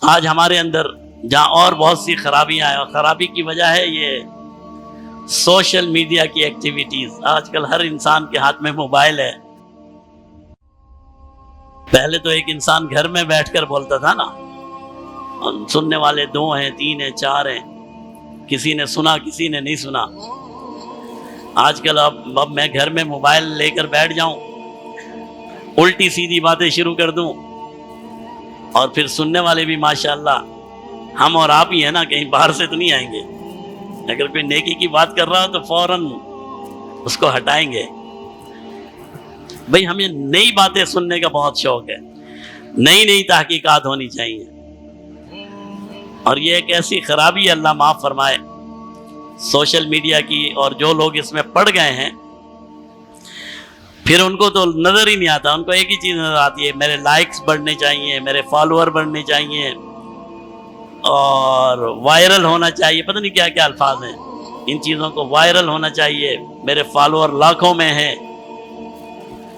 آج ہمارے اندر جہاں اور بہت سی خرابیاں ہیں، اور خرابی کی وجہ ہے یہ سوشل میڈیا کی ایکٹیویٹیز۔ آج کل ہر انسان کے ہاتھ میں موبائل ہے۔ پہلے تو ایک انسان گھر میں بیٹھ کر بولتا تھا نا، سننے والے 2 ہیں 3 ہیں 4 ہیں، کسی نے سنا کسی نے نہیں سنا۔ آج کل اب میں گھر میں موبائل لے کر بیٹھ جاؤں، الٹی سیدھی باتیں شروع کر دوں، اور پھر سننے والے بھی ماشاءاللہ ہم اور آپ ہی ہیں نا، کہیں باہر سے تو نہیں آئیں گے۔ اگر کوئی نیکی کی بات کر رہا ہو تو فوراً اس کو ہٹائیں گے۔ بھئی ہمیں نئی باتیں سننے کا بہت شوق ہے، نئی تحقیقات ہونی چاہیے، اور یہ ایک ایسی خرابی، اللہ معاف فرمائے، سوشل میڈیا کی، اور جو لوگ اس میں پڑ گئے ہیں پھر ان کو تو نظر ہی نہیں آتا، ان کو ایک ہی چیز نظر آتی ہے، میرے لائکس بڑھنے چاہیے، میرے فالوور بڑھنے چاہیے، اور وائرل ہونا چاہیے، پتہ نہیں کیا کیا الفاظ ہیں، ان چیزوں کو وائرل ہونا چاہیے، میرے فالوور لاکھوں میں ہیں،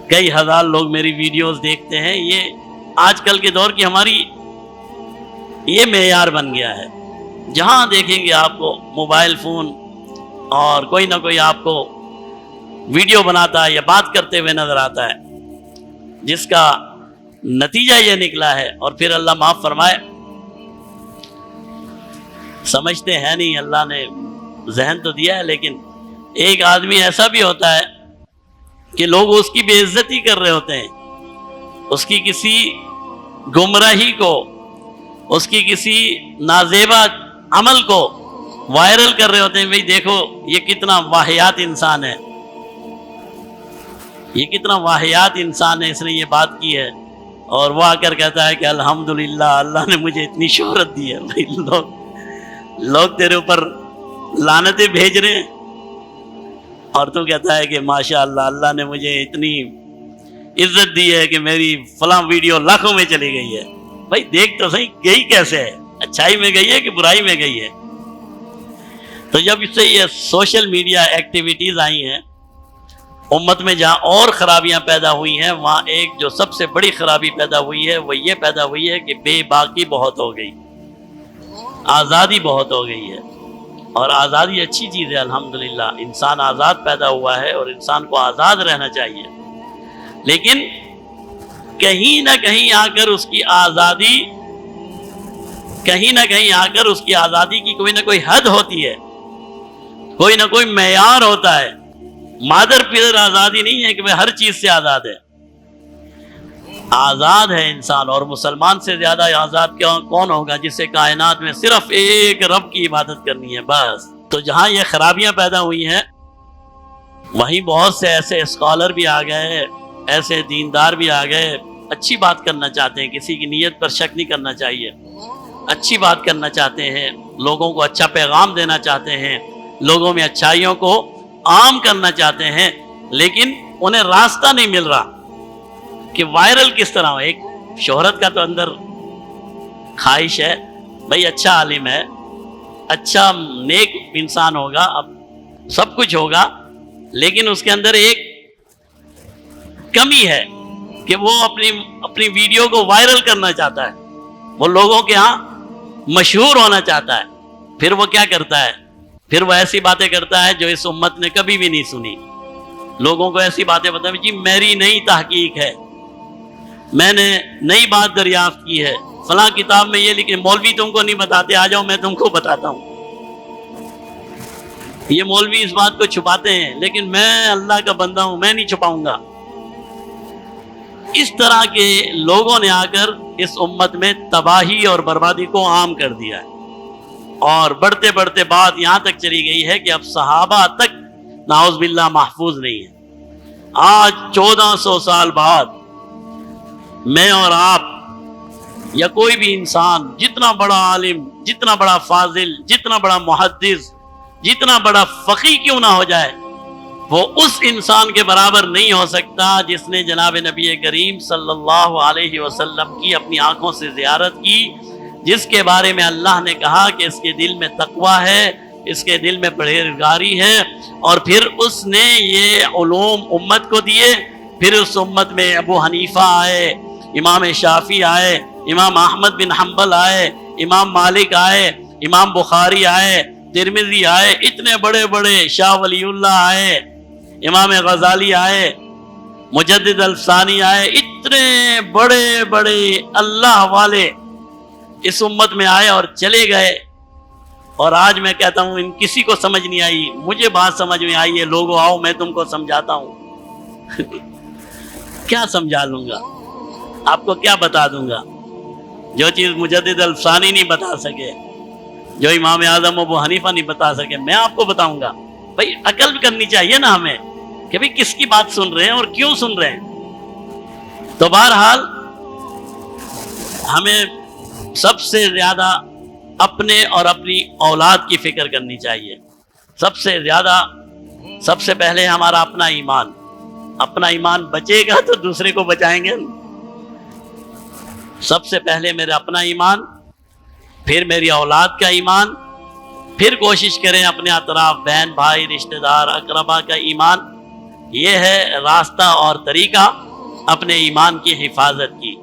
کئی ہزار لوگ میری ویڈیوز دیکھتے ہیں۔ یہ آج کل کے دور کی ہماری یہ معیار بن گیا ہے، جہاں دیکھیں گے آپ کو موبائل فون اور کوئی نہ کوئی آپ کو ویڈیو بناتا ہے یا بات کرتے ہوئے نظر آتا ہے، جس کا نتیجہ یہ نکلا ہے۔ اور پھر اللہ معاف فرمائے، سمجھتے ہیں نہیں، اللہ نے ذہن تو دیا ہے، لیکن ایک آدمی ایسا بھی ہوتا ہے کہ لوگ اس کی بے عزتی کر رہے ہوتے ہیں، اس کی کسی گمراہی کو، اس کی کسی نازیبا عمل کو وائرل کر رہے ہوتے ہیں۔ بھئی دیکھو یہ کتنا واہیات انسان ہے، یہ کتنا واہیات انسان ہے، اس نے یہ بات کی ہے، اور وہ آ کر کہتا ہے کہ الحمدللہ اللہ نے مجھے اتنی شہرت دی ہے۔ بھئی لوگ تیرے اوپر لعنتیں بھیج رہے ہیں، اور تو کہتا ہے کہ ماشاءاللہ اللہ نے مجھے اتنی عزت دی ہے کہ میری فلاں ویڈیو لاکھوں میں چلی گئی ہے۔ بھائی دیکھ تو صحیح گئی کیسے ہے، اچھائی میں گئی ہے کہ برائی میں گئی ہے؟ تو جب اس سے یہ سوشل میڈیا ایکٹیویٹیز آئی ہیں امت میں، جہاں اور خرابیاں پیدا ہوئی ہیں، وہاں ایک جو سب سے بڑی خرابی پیدا ہوئی ہے وہ یہ پیدا ہوئی ہے کہ بے باکی بہت ہو گئی، آزادی بہت ہو گئی ہے۔ اور آزادی اچھی چیز ہے، الحمدللہ انسان آزاد پیدا ہوا ہے اور انسان کو آزاد رہنا چاہیے، لیکن کہیں نہ کہیں آ کر اس کی آزادی، کہیں نہ کہیں آ کر اس کی آزادی کی کوئی نہ کوئی حد ہوتی ہے، کوئی نہ کوئی معیار ہوتا ہے۔ مادر پدر آزادی نہیں ہے کہ وہ ہر چیز سے آزاد ہے، آزاد ہے انسان، اور مسلمان سے زیادہ آزاد کون ہوگا جسے کائنات میں صرف ایک رب کی عبادت کرنی ہے بس۔ تو جہاں یہ خرابیاں پیدا ہوئی ہیں وہیں بہت سے ایسے اسکالر بھی آ گئے، ایسے دیندار بھی آ گئے، اچھی بات کرنا چاہتے ہیں، کسی کی نیت پر شک نہیں کرنا چاہیے، اچھی بات کرنا چاہتے ہیں، لوگوں کو اچھا پیغام دینا چاہتے ہیں، لوگوں میں اچھائیوں کو عام کرنا چاہتے ہیں، لیکن انہیں راستہ نہیں مل رہا کہ وائرل کس طرح ہو۔ ایک شہرت کا تو اندر خواہش ہے، بھئی اچھا عالم ہے، اچھا نیک انسان ہوگا، اب سب کچھ ہوگا، لیکن اس کے اندر ایک کمی ہے کہ وہ اپنی ویڈیو کو وائرل کرنا چاہتا ہے، وہ لوگوں کے ہاں مشہور ہونا چاہتا ہے۔ پھر وہ کیا کرتا ہے؟ پھر وہ ایسی باتیں کرتا ہے جو اس امت نے کبھی بھی نہیں سنی، لوگوں کو ایسی باتیں بتا، جی میری نئی تحقیق ہے، میں نے نئی بات دریافت کی ہے، فلاں کتاب میں یہ لکھے، مولوی تم کو نہیں بتاتے، آ جاؤ میں تم کو بتاتا ہوں۔ یہ مولوی اس بات کو چھپاتے ہیں، لیکن میں اللہ کا بندہ ہوں، میں نہیں چھپاؤں گا۔ اس طرح کے لوگوں نے آ کر اس امت میں تباہی اور بربادی کو عام کر دیا ہے، اور بڑھتے بڑھتے بات یہاں تک چلی گئی ہے کہ اب صحابہ تک نعوذ باللہ محفوظ نہیں ہے۔ آج 1400 سال بعد میں اور آپ یا کوئی بھی انسان، جتنا بڑا عالم، جتنا بڑا فاضل، جتنا بڑا محدث، جتنا بڑا فقیہ کیوں نہ ہو جائے، وہ اس انسان کے برابر نہیں ہو سکتا جس نے جناب نبی کریم صلی اللہ علیہ وسلم کی اپنی آنکھوں سے زیارت کی، جس کے بارے میں اللہ نے کہا کہ اس کے دل میں تقوی ہے، اس کے دل میں پرہیزگاری ہے، اور پھر اس نے یہ علوم امت کو دیے۔ پھر اس امت میں ابو حنیفہ آئے، امام شافعی آئے، امام احمد بن حنبل آئے، امام مالک آئے، امام بخاری آئے، ترمذی آئے، اتنے بڑے بڑے، شاہ ولی اللہ آئے، امام غزالی آئے، مجدد الفسانی آئے، اتنے بڑے بڑے اللہ والے اس امت میں آئے اور چلے گئے، اور آج میں کہتا ہوں ان کسی کو سمجھ نہیں آئی، مجھے بات سمجھ میں آئی ہے، لوگوں آؤ میں تم کو سمجھاتا ہوں کیا سمجھا لوں گا، آپ کو کیا بتا دوں گا؟ جو چیز مجدد الفسانی نہیں بتا سکے، جو امام اعظم ابو حنیفہ نہیں بتا سکے، میں آپ کو بتاؤں گا؟ بھائی عقل بھی کرنی چاہیے نا ہمیں کہ بھائی کس کی بات سن رہے ہیں اور کیوں سن رہے ہیں۔ تو بہرحال ہمیں سب سے زیادہ اپنے اور اپنی اولاد کی فکر کرنی چاہیے، سب سے زیادہ، سب سے پہلے ہمارا اپنا ایمان، اپنا ایمان بچے گا تو دوسرے کو بچائیں گے۔ سب سے پہلے میرا اپنا ایمان، پھر میری اولاد کا ایمان، پھر کوشش کریں اپنے اطراف بہن بھائی رشتہ دار اقربا کا ایمان۔ یہ ہے راستہ اور طریقہ اپنے ایمان کی حفاظت کی۔